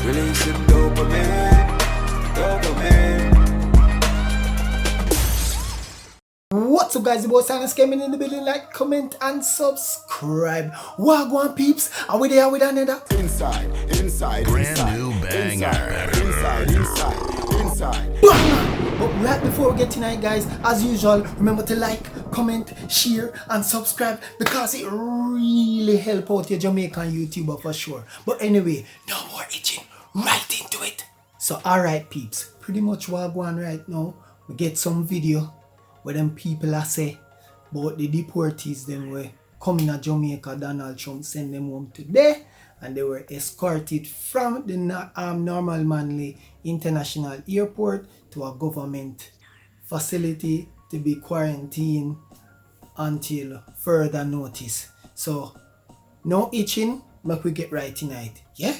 Releasing dopamine. What's up, guys? The boy Silence came in the building. Like, comment, and subscribe. Wagwan peeps, are we there with another? Inside. Brand new banger. Inside. But right before we get tonight, guys, as usual, remember to like, comment, share, and subscribe because it really help out your Jamaican YouTuber for sure. But anyway, no more itching. Right into it. So, alright, peeps, pretty much Wagwan right now. We get some video where them people are say about the deportees them were coming to Jamaica. Donald Trump sent them home today and they were escorted from the normal Manley International Airport to a government facility to be quarantined until further notice. So no itching, but we get right tonight, yeah?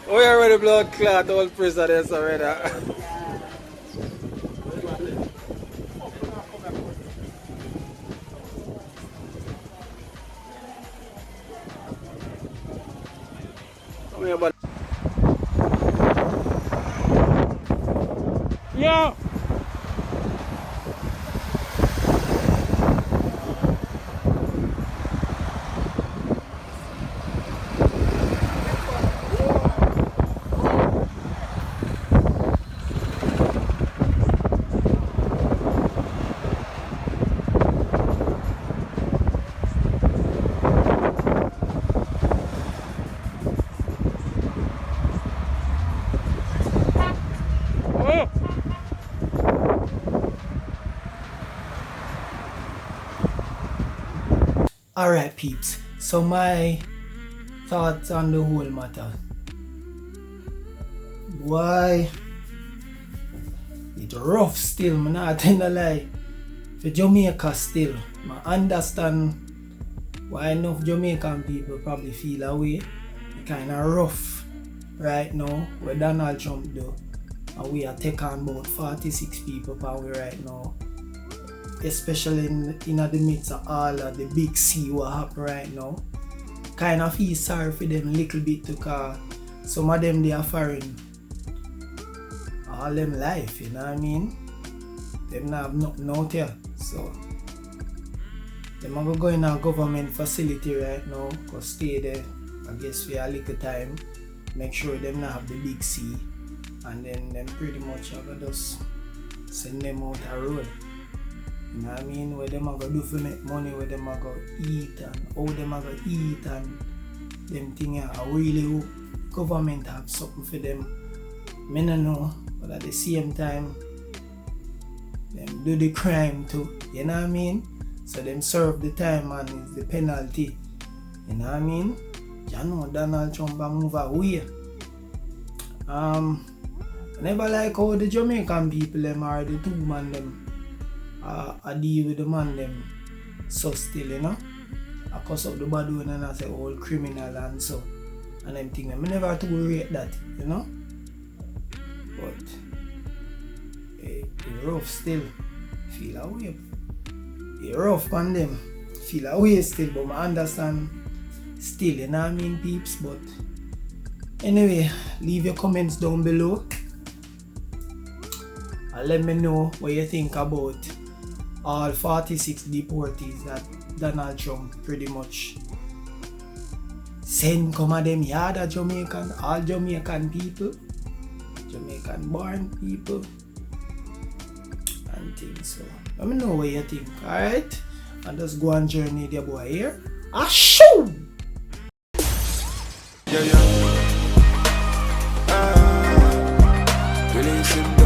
We already blood clot, all prisoners already. Come here, buddy. Yeah. Alright, peeps, so my thoughts on the whole matter. Why it's rough still, man, not tell a lie. For Jamaica still, I understand why enough Jamaican people probably feel away. It's kinda rough right now what Donald Trump do. And we are taking about 46 people per way right now. Especially in the midst of all of the big sea what happen right now. Kind of feel sorry for them a little bit because some of them they are foreign all them life, you know what I mean? Them not have nothing out here. So them are go in a government facility right now, go stay there, I guess for a little time. Make sure them not have the big sea and then them pretty much have to just send them out a road. You know what I mean? Where them are going to do for make money, where them are going to eat and how them are going to eat and them things. I really hope government have something for them. I don't know, but at the same time, them do the crime too. You know what I mean? So them serve the time and it's the penalty. You know what I mean? You know Donald Trump move away. I never like how the Jamaican people them are the two man them. I deal with the man them so still, you know. I cuss up the bad one and I say all criminal and so and them thing. I never too rate that, you know. But it rough still. Feel away. It rough on them. Feel away still, but I understand still, you know what I mean, peeps. But anyway, leave your comments down below. And let me know what you think about all 46 deportees that Donald Trump pretty much send come at them yard of Jamaican, all Jamaican people, Jamaican born people, and things. So let me know what you think, alright? And just go on journey the boy here. Ashoo! Yeah. Releasing